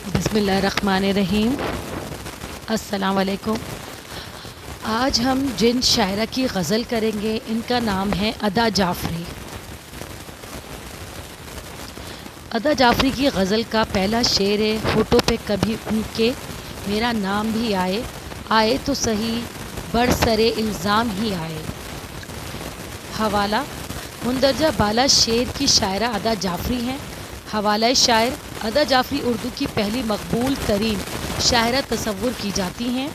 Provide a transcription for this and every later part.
بسم اللہ الرحمن الرحیم۔ السلام علیکم۔ آج ہم جن شاعرہ کی غزل کریں گے ان کا نام ہے ادا جعفری۔ ادا جعفری کی غزل کا پہلا شعر ہے، ہونٹوں پہ کبھی ان کے میرا نام بھی آئے، آئے تو صحیح بر سرے الزام ہی آئے۔ حوالہ: مندرجہ بالا شعر کی شاعرہ ادا جعفری ہیں۔ حوالہ شاعر: ادا جعفری اردو کی پہلی مقبول ترین شاعرہ تصور کی جاتی ہیں۔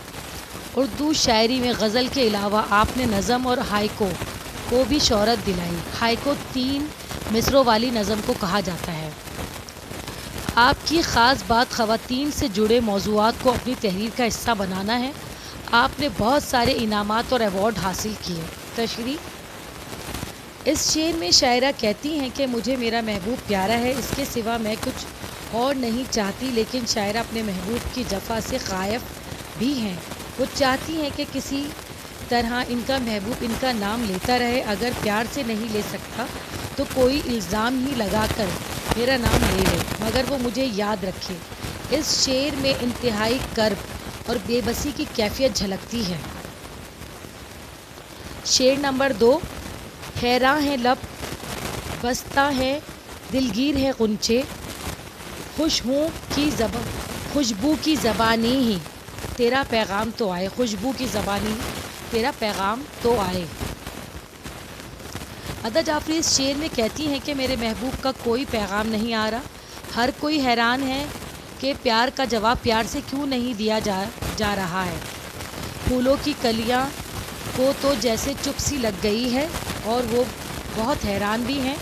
اردو شاعری میں غزل کے علاوہ آپ نے نظم اور ہائیکو کو بھی شہرت دلائی۔ ہائیکو 3 مصروں والی نظم کو کہا جاتا ہے۔ آپ کی خاص بات خواتین سے جڑے موضوعات کو اپنی تحریر کا حصہ بنانا ہے۔ آپ نے بہت سارے انعامات اور ایوارڈ حاصل کیے۔ تشریح: اس شعر میں شاعرہ کہتی ہیں کہ مجھے میرا محبوب پیارا ہے، اس کے سوا میں کچھ اور نہیں چاہتی، لیکن شاعرہ اپنے محبوب کی جفا سے خائف بھی ہیں۔ وہ چاہتی ہیں کہ کسی طرح ان کا محبوب ان کا نام لیتا رہے، اگر پیار سے نہیں لے سکتا تو کوئی الزام ہی لگا کر میرا نام لے لے، مگر وہ مجھے یاد رکھے۔ اس شعر میں انتہائی کرب اور بے بسی کی کیفیت جھلکتی ہے۔ شعر نمبر 2: حیراں ہے لب بستہ ہے دلگیر ہے غنچے، خوشبو کی زبانی ہی تیرا پیغام تو آئے، خوشبو کی زبانی تیرا پیغام تو آئے۔ ادا جعفری اس شعر میں کہتی ہیں کہ میرے محبوب کا کوئی پیغام نہیں آ رہا، ہر کوئی حیران ہے کہ پیار کا جواب پیار سے کیوں نہیں دیا جا رہا ہے۔ پھولوں کی کلیاں کو تو جیسے چپ سی لگ گئی ہے اور وہ بہت حیران بھی ہیں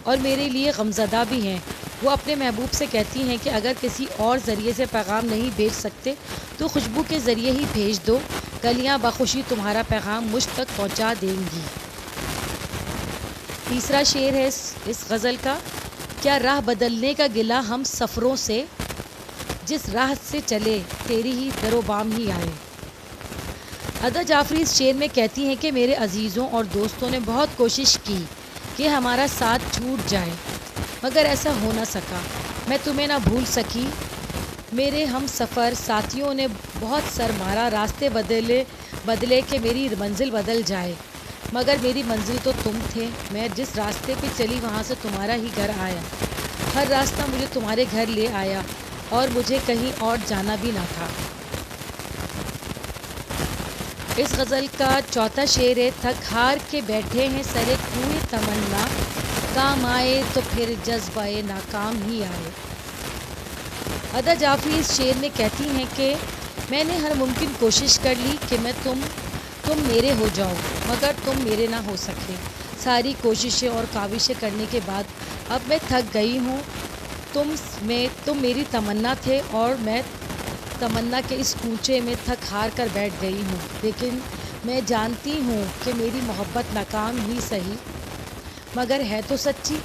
اور میرے لیے غمزدہ بھی ہیں۔ وہ اپنے محبوب سے کہتی ہیں کہ اگر کسی اور ذریعے سے پیغام نہیں بھیج سکتے تو خوشبو کے ذریعے ہی بھیج دو، کلیاں بخوشی تمہارا پیغام مجھ تک پہنچا دیں گی۔ تیسرا شعر ہے اس غزل کا: کیا راہ بدلنے کا گلہ ہم سفروں سے، جس راہ سے چلے تیری ہی در و بام ہی آئے۔ ادا جعفری اس شعر میں کہتی ہیں کہ میرے عزیزوں اور دوستوں نے بہت کوشش کی کہ ہمارا ساتھ چھوٹ جائے، مگر ایسا ہو نہ سکا۔ میں تمہیں نہ بھول سکی، میرے ہم سفر ساتھیوں نے بہت سر مارا، راستے بدلے کہ میری منزل بدل جائے، مگر میری منزل تو تم تھے۔ میں جس راستے پہ چلی وہاں سے تمہارا ہی گھر آیا، ہر راستہ مجھے تمہارے گھر لے آیا اور مجھے کہیں اور جانا بھی نہ تھا۔ اس غزل کا چوتھا شعر ہے: تھک ہار کے بیٹھے ہیں سرے کوئے تمنا، کام آئے تو پھر جذبہ ناکام ہی آئے۔ ادا جعفری اس شعر میں کہتی ہیں کہ میں نے ہر ممکن کوشش کر لی کہ تم میرے ہو جاؤ، مگر تم میرے نہ ہو سکے۔ ساری کوششیں اور کاوشیں کرنے کے بعد اب میں تھک گئی ہوں۔ تم میری تمنا تھے اور میں تمنا کے اس کوچے میں تھک ہار کر بیٹھ گئی ہوں، لیکن میں جانتی ہوں کہ میری محبت ناکام ہی سہی، مگر ہے تو سچی۔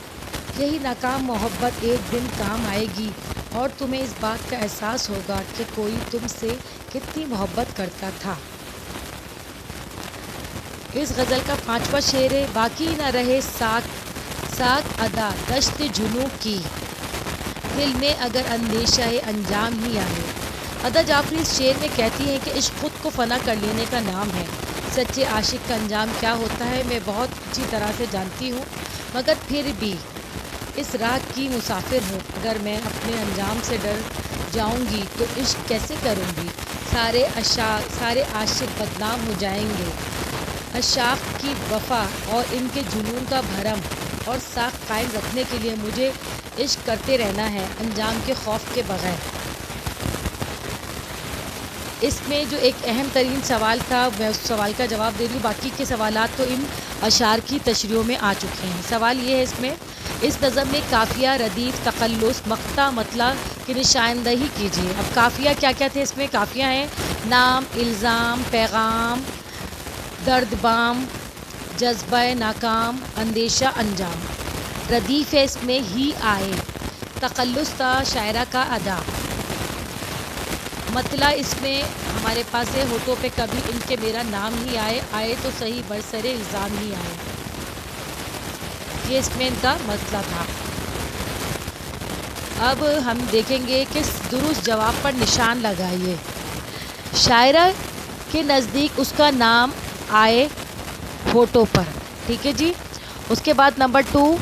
یہی ناکام محبت ایک دن کام آئے گی اور تمہیں اس بات کا احساس ہوگا کہ کوئی تم سے کتنی محبت کرتا تھا۔ اس غزل کا پانچواں شعر ہے: باقی نہ رہے ساکھ ادا دشت جنوں کی، دل میں اگر اندیشہ انجام ہی آئے۔ ادا جعفری اس شعر میں کہتی ہیں کہ عشق خود کو فنا کر لینے کا نام ہے۔ سچے عاشق کا انجام کیا ہوتا ہے میں بہت اچھی طرح سے جانتی ہوں، مگر پھر بھی اس راہ کی مسافر ہوں۔ اگر میں اپنے انجام سے ڈر جاؤں گی تو عشق کیسے کروں گی؟ سارے عاشق بدنام ہو جائیں گے۔ عشاق کی وفا اور ان کے جنون کا بھرم اور ساکھ قائم رکھنے کے لیے مجھے عشق کرتے رہنا ہے، انجام کے خوف کے بغیر۔ اس میں جو ایک اہم ترین سوال تھا میں اس سوال کا جواب دے دوں، باقی کے سوالات تو ان اشعار کی تشریحوں میں آ چکے ہیں۔ سوال یہ ہے اس میں: اس نظم میں قافیہ، ردیف، تخلص، مقطع، مطلع کی نشاندہی کیجیے۔ اب قافیہ کیا کیا تھے؟ اس میں قافیہ ہیں: نام، الزام، پیغام، درد بام، جذبہ ناکام، اندیشہ انجام۔ ردیف ہے اس میں ہی آئے، تخلص تھا شاعرہ کا ادا۔ مطلع اس میں ہمارے پاس ہے: ہونٹوں پہ کبھی ان کے میرا نام ہی آئے، آئے تو صحیح برسرے الزام ہی آئے۔ یہ اس میں ان کا مطلع تھا۔ اب ہم دیکھیں گے کہ درست جواب پر نشان لگائیے. شاعرہ کے نزدیک اس کا نام آئے ہونٹوں پر. ٹھیک ہے جی. اس کے بعد نمبر 2،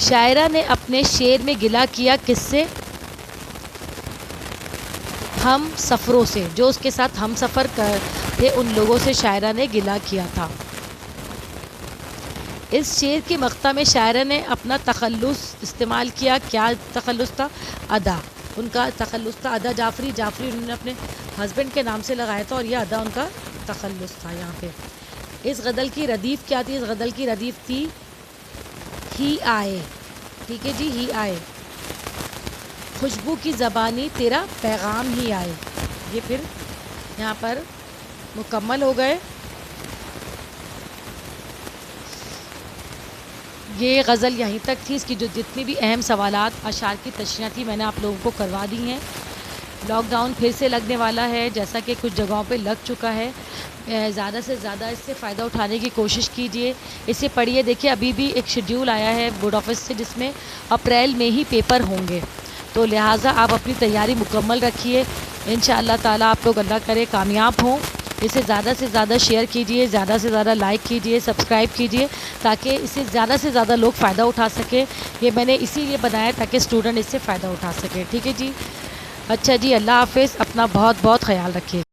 شاعرہ نے اپنے شعر میں گلہ کیا کس سے؟ ہم سفروں سے. جو اس کے ساتھ ہم سفر تھے ان لوگوں سے شاعرہ نے گلہ کیا تھا. اس شعر کے مقطع میں شاعرہ نے اپنا تخلص استعمال کیا. کیا تخلص تھا؟ ادا. ان کا تخلص تھا ادا. جعفری انہوں نے اپنے ہسبینڈ کے نام سے لگایا تھا اور یہ ادا ان کا تخلص تھا یہاں پہ. اس غزل کی ردیف کیا تھی؟ اس غزل کی ردیف تھی ہی آئے. ٹھیک ہے جی. ہی آئے. خوشبو کی زبانی تیرا پیغام ہی آئے. یہ پھر یہاں پر مکمل ہو گئے. یہ غزل یہیں تک تھی. اس کی جو جتنی بھی اہم سوالات اشعار کی تشریح تھی میں نے آپ لوگوں کو کروا دی ہیں. لاک ڈاؤن پھر سے لگنے والا ہے جیسا کہ کچھ جگہوں پہ لگ چکا ہے. زیادہ سے زیادہ اس سے فائدہ اٹھانے کی کوشش کیجیے. اسے پڑھیے. دیکھیے ابھی بھی ایک شیڈیول آیا ہے بورڈ آفس سے جس میں اپریل میں ہی پیپر ہوں گے، تو لہٰذا آپ اپنی تیاری مکمل رکھیے. انشاءاللہ تعالیٰ آپ لوگ اللہ کرے کامیاب ہوں. اسے زیادہ سے زیادہ شیئر کیجیے، زیادہ سے زیادہ لائک کیجیے، سبسکرائب کیجیے تاکہ اسے زیادہ سے زیادہ لوگ فائدہ اٹھا سکیں. یہ میں نے اسی لیے بنایا تاکہ اسٹوڈنٹ اس سے فائدہ اٹھا سکے. ٹھیک ہے جی. اچھا جی. اللہ حافظ. اپنا بہت بہت خیال رکھیے.